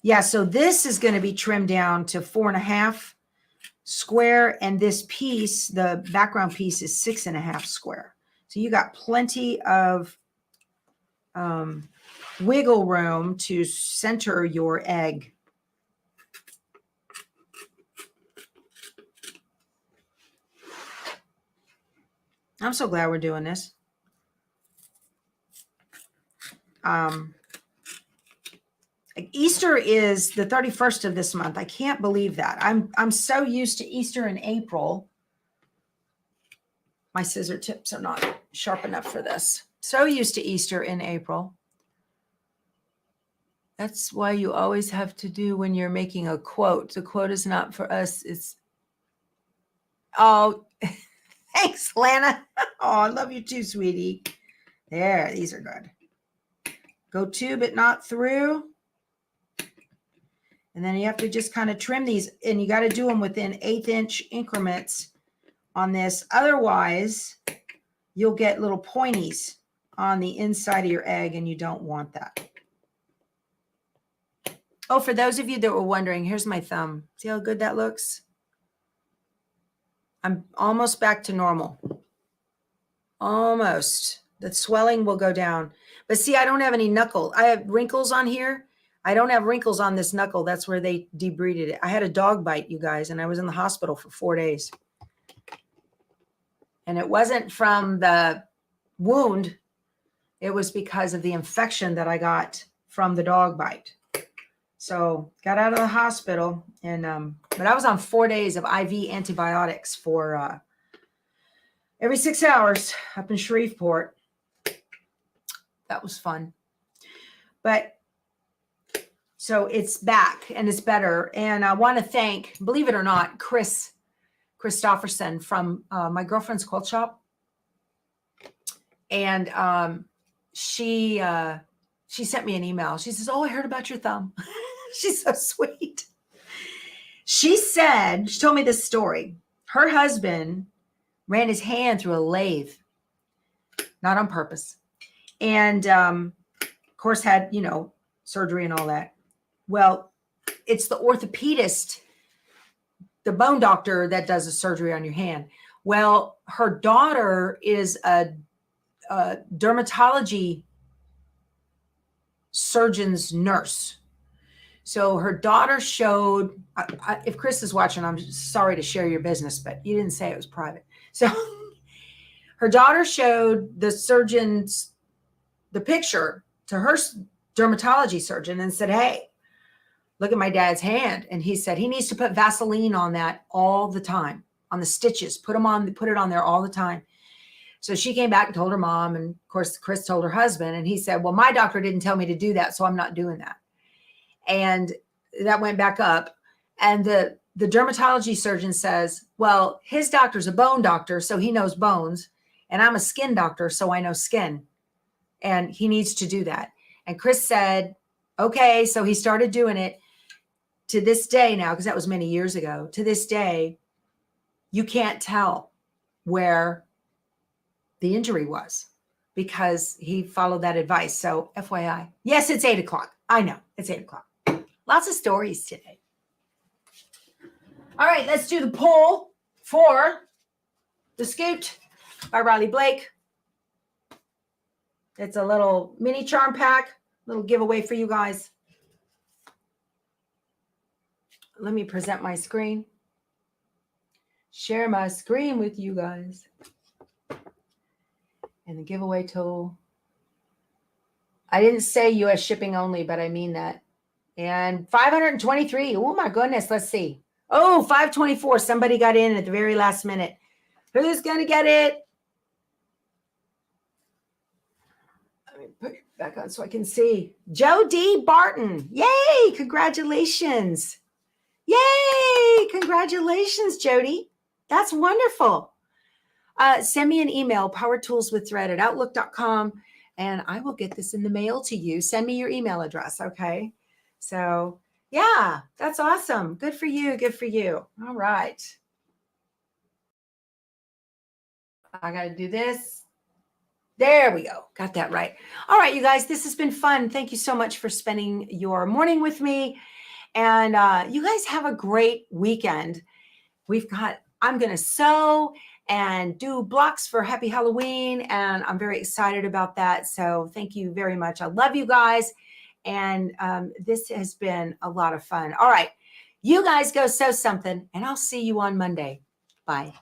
Yeah, so this is going to be trimmed down to 4.5 square, and this piece, the background piece, is 6.5 square. So you got plenty of wiggle room to center your egg. I'm so glad we're doing this. Easter is the 31st of this month. I can't believe that. I'm so used to Easter in April. My scissor tips are not sharp enough for this. So used to Easter in April. That's why you always have to do when you're making a quote. The quote is not for us. It's, oh, thanks, Lana. Oh, I love you too, sweetie. There, these are good. Go to, but not through. And then you have to just kind of trim these, and you got to do them within 1/8 inch increments on this. Otherwise, you'll get little pointies on the inside of your egg, and you don't want that. Oh, for those of you that were wondering, here's my thumb. See how good that looks? I'm almost back to normal. Almost. The swelling will go down. But see, I don't have any knuckle. I have wrinkles on here. I don't have wrinkles on this knuckle. That's where they debrided it. I had a dog bite, you guys, and I was in the hospital for 4 days. And it wasn't from the wound. It was because of the infection that I got from the dog bite. So got out of the hospital, and but I was on 4 days of IV antibiotics for every 6 hours up in Shreveport. That was fun. But so it's back and it's better. And I want to thank, believe it or not, Chris Christopherson from my girlfriend's quilt shop. And she sent me an email. She says, "Oh, I heard about your thumb." She's so sweet. She told me this story. Her husband ran his hand through a lathe, not on purpose. And of course had, surgery and all that. Well, it's the orthopedist, the bone doctor that does the surgery on your hand. Well, her daughter is a dermatology surgeon's nurse. So her daughter showed, if Chris is watching, I'm sorry to share your business, but you didn't say it was private. So her daughter showed the surgeon's, the picture to her dermatology surgeon and said, "Hey, look at my dad's hand." And he said he needs to put Vaseline on that all the time, on the stitches, put it on there all the time. So she came back and told her mom. And of course, Chris told her husband, and he said, "Well, my doctor didn't tell me to do that, so I'm not doing that." And that went back up. And the dermatology surgeon says, "Well, his doctor's a bone doctor, so he knows bones. And I'm a skin doctor, so I know skin. And he needs to do that." And Chris said, okay. So he started doing it. To this day now, because that was many years ago, to this day, you can't tell where the injury was because he followed that advice. So FYI, yes, it's 8 o'clock. I know it's 8 o'clock. Lots of stories today. All right, let's do the poll for the Scoot by Riley Blake. It's a little mini charm pack, little giveaway for you guys. Let me present my screen. Share my screen with you guys. And the giveaway tool. I didn't say US shipping only, but I mean that. And 523. Oh my goodness. Let's see. Oh, 524. Somebody got in at the very last minute. Who's going to get it? Let me put it back on so I can see. Joe D. Barton. Yay. Congratulations. Yay. Congratulations, Jody. That's wonderful. Send me an email, powertoolswiththread@outlook.com, and I will get this in the mail to you. Send me your email address, okay? So, yeah, that's awesome. Good for you. Good for you. All right. I got to do this. There we go. Got that right. All right, you guys, this has been fun. Thank you so much for spending your morning with me. And you guys have a great weekend. I'm going to sew and do blocks for Happy Halloween. And I'm very excited about that. So thank you very much. I love you guys. And this has been a lot of fun. All right. You guys go sew something, and I'll see you on Monday. Bye.